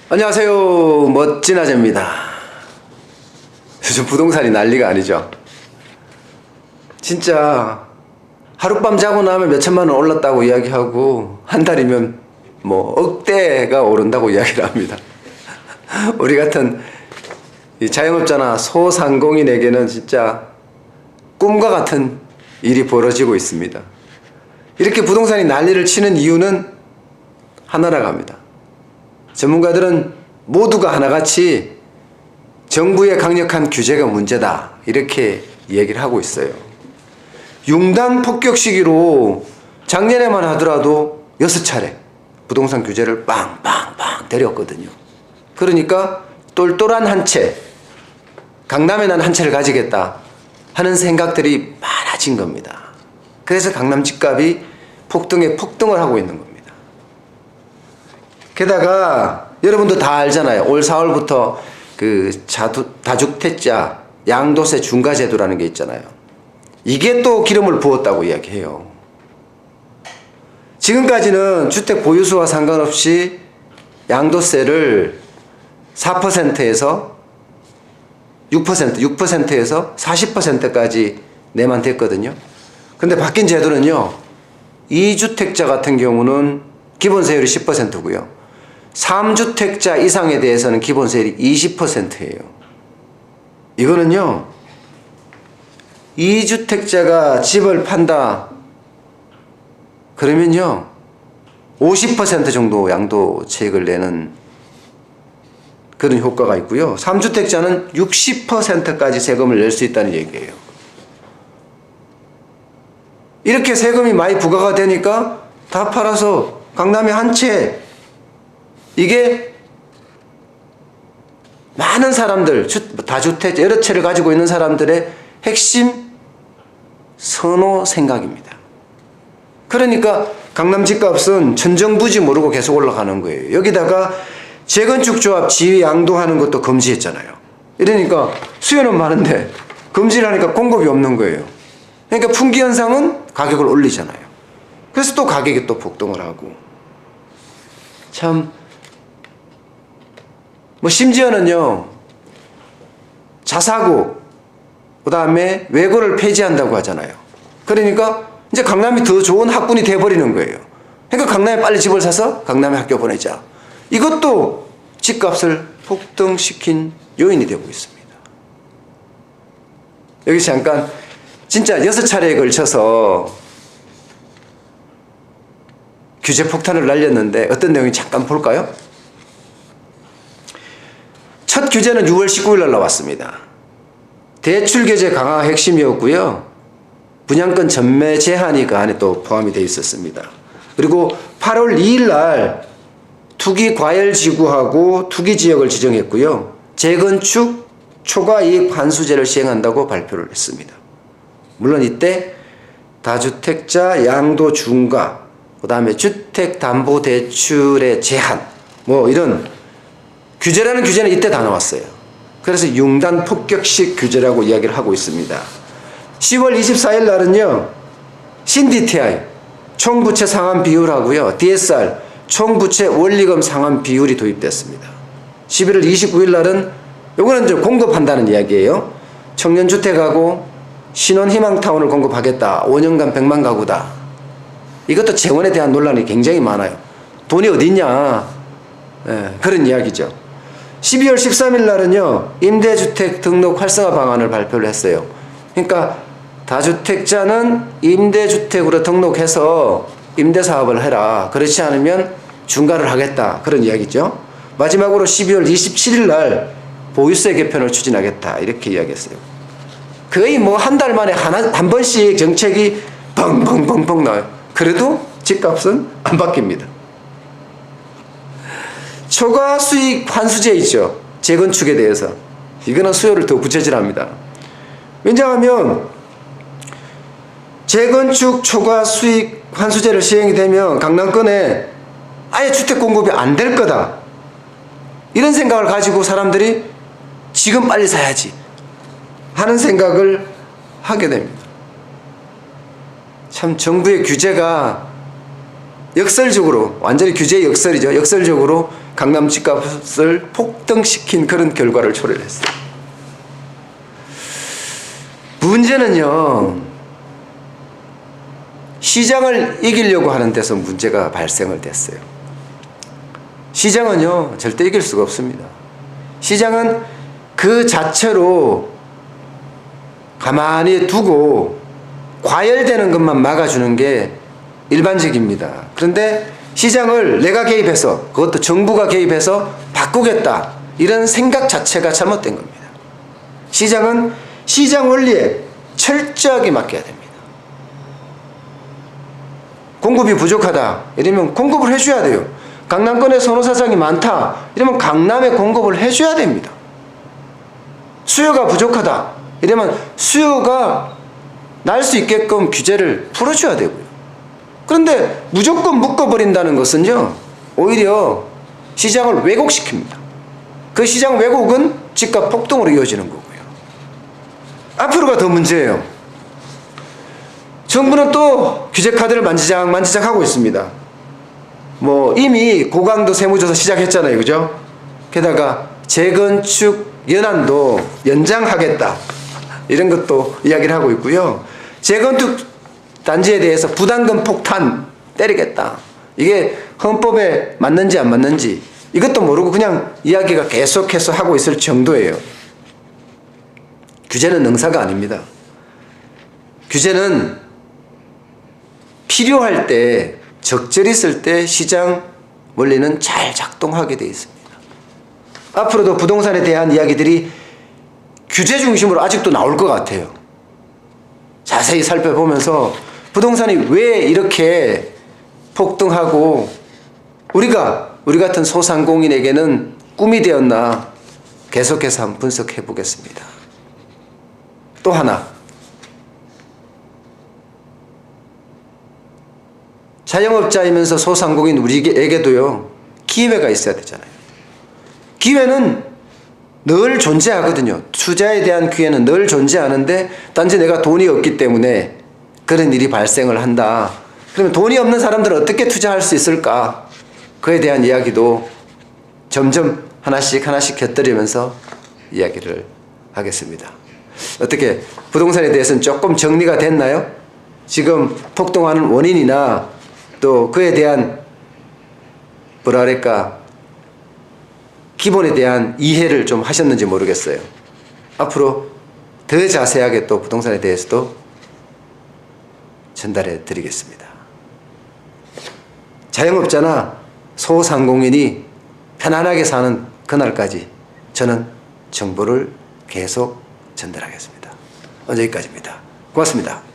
안녕하세요. 멋진 아재입니다. 요즘 부동산이 난리가 아니죠. 진짜 하룻밤 자고 나면 몇천만 원 올랐다고 이야기하고 한 달이면 뭐 억대가 오른다고 이야기를 합니다. 우리 같은 이 자영업자나 소상공인에게는 진짜 꿈과 같은 일이 벌어지고 있습니다. 이렇게 부동산이 난리를 치는 이유는 하나라고 합니다. 전문가들은 모두가 하나같이 정부의 강력한 규제가 문제다 이렇게 얘기를 하고 있어요. 융단 폭격 시기로 작년에만 하더라도 6차례 부동산 규제를 빵빵빵 때렸거든요. 그러니까 똘똘한 한 채, 강남에 난 한 채를 가지겠다 하는 생각들이 많아진 겁니다. 그래서 강남 집값이 폭등에 폭등을 하고 있는 겁니다. 게다가 여러분도 다 알잖아요. 올 4월부터 그 다주택자 양도세 중과제도라는 게 있잖아요. 이게 또 기름을 부었다고 이야기해요. 지금까지는 주택 보유수와 상관없이 양도세를 4%에서 6%에서 40%까지 내면 됐거든요. 근데 바뀐 제도는요, 2주택자 같은 경우는 기본세율이 10%고요. 3주택자 이상에 대해서는 기본세율이 20%예요. 이거는요, 2주택자가 집을 판다 그러면요 50% 정도 양도세액을 내는 그런 효과가 있고요. 3주택자는 60%까지 세금을 낼 수 있다는 얘기예요. 이렇게 세금이 많이 부과가 되니까 다 팔아서 강남에 한 채, 이게 많은 사람들, 다주택 여러 채를 가지고 있는 사람들의 핵심 선호 생각입니다. 그러니까 강남 집값은 천정부지 모르고 계속 올라가는 거예요. 여기다가 재건축 조합 지위 양도하는 것도 금지했잖아요. 이러니까 수요는 많은데 금지를 하니까 공급이 없는 거예요. 그러니까 품귀 현상은 가격을 올리잖아요. 그래서 또 가격이 또 폭등을 하고, 참 뭐 심지어는요 자사고 그 다음에 외고를 폐지한다고 하잖아요. 그러니까 이제 강남이 더 좋은 학군이 돼버리는 거예요. 그러니까 강남에 빨리 집을 사서 강남에 학교 보내자. 이것도 집값을 폭등시킨 요인이 되고 있습니다. 여기서 잠깐 진짜 6차례에 걸쳐서 규제 폭탄을 날렸는데 어떤 내용인지 잠깐 볼까요? 첫 규제는 6월 19일 날 나왔습니다. 대출 규제 강화가 핵심이었고요. 분양권 전매 제한이 그 안에 또 포함이 되어 있었습니다. 그리고 8월 2일 날 투기 과열 지구하고 투기 지역을 지정했고요. 재건축 초과이익 환수제를 시행한다고 발표를 했습니다. 물론 이때 다주택자 양도 중과 그 다음에 주택담보대출의 제한 뭐 이런 규제라는 규제는 이때 다 나왔어요. 그래서 융단 폭격식 규제라고 이야기를 하고 있습니다. 10월 24일 날은요 신DTI 총부채 상환 비율하고요 DSR 총부채 원리금 상환 비율이 도입됐습니다. 11월 29일 날은 요거는 좀 공급한다는 이야기예요. 청년주택하고 신혼희망타운을 공급하겠다. 5년간 100만 가구다. 이것도 재원에 대한 논란이 굉장히 많아요. 돈이 어딨냐, 그런 이야기죠. 12월 13일 날은요 임대주택 등록 활성화 방안을 발표를 했어요. 그러니까 다주택자는 임대주택으로 등록해서 임대사업을 해라. 그렇지 않으면 중과를 하겠다. 그런 이야기죠. 마지막으로 12월 27일 날 보유세 개편을 추진하겠다. 이렇게 이야기했어요. 거의 뭐 한 달 만에 한 번씩 정책이 펑펑펑펑 나와요. 그래도 집값은 안 바뀝니다. 초과 수익 환수제 있죠. 재건축에 대해서. 이거는 수요를 더 부채질합니다. 왜냐하면 재건축 초과 수익 환수제를 시행이 되면 강남권에 아예 주택 공급이 안 될 거다. 이런 생각을 가지고 사람들이 지금 빨리 사야지 하는 생각을 하게 됩니다. 참 정부의 규제가 역설적으로, 완전히 규제 역설이죠. 역설적으로 강남 집값을 폭등시킨 그런 결과를 초래했어요. 문제는요, 시장을 이기려고 하는 데서 문제가 발생을 됐어요. 시장은요, 절대 이길 수가 없습니다. 시장은 그 자체로 가만히 두고 과열되는 것만 막아주는 게 일반적입니다. 그런데 시장을 내가 개입해서, 그것도 정부가 개입해서 바꾸겠다, 이런 생각 자체가 잘못된 겁니다. 시장은 시장 원리에 철저하게 맡겨야 됩니다. 공급이 부족하다 이러면 공급을 해줘야 돼요. 강남권에 선호사장이 많다 이러면 강남에 공급을 해줘야 됩니다. 수요가 부족하다 이러면 수요가 날 수 있게끔 규제를 풀어줘야 되고요. 그런데 무조건 묶어버린다는 것은요, 오히려 시장을 왜곡시킵니다. 그 시장 왜곡은 집값 폭등으로 이어지는 거고요. 앞으로가 더 문제예요. 정부는 또 규제 카드를 만지작 하고 있습니다. 뭐 이미 고강도 세무조사 시작했잖아요, 그죠? 게다가 재건축 연한도 연장하겠다, 이런 것도 이야기를 하고 있고요. 재건축 단지에 대해서 부담금 폭탄 때리겠다. 이게 헌법에 맞는지 안 맞는지 이것도 모르고 그냥 이야기가 계속해서 하고 있을 정도예요. 규제는 능사가 아닙니다. 규제는 필요할 때, 적절히 쓸 때 시장 원리는 잘 작동하게 되어 있습니다. 앞으로도 부동산에 대한 이야기들이 규제 중심으로 아직도 나올 것 같아요. 자세히 살펴보면서 부동산이 왜 이렇게 폭등하고 우리 같은 소상공인에게는 꿈이 되었나 계속해서 한번 분석해 보겠습니다. 또 하나, 자영업자이면서 소상공인 우리에게도요, 기회가 있어야 되잖아요. 기회는 늘 존재하거든요. 투자에 대한 기회는 늘 존재하는데 단지 내가 돈이 없기 때문에 그런 일이 발생을 한다. 그러면 돈이 없는 사람들은 어떻게 투자할 수 있을까? 그에 대한 이야기도 점점 하나씩 곁들이면서 이야기를 하겠습니다. 어떻게 부동산에 대해서는 조금 정리가 됐나요? 지금 폭등하는 원인이나 또 그에 대한 기본에 대한 이해를 좀 하셨는지 모르겠어요. 앞으로 더 자세하게 또 부동산에 대해서도 전달해 드리겠습니다. 자영업자나 소상공인이 편안하게 사는 그날까지 저는 정보를 계속 전달하겠습니다. 오늘 여기까지입니다. 고맙습니다.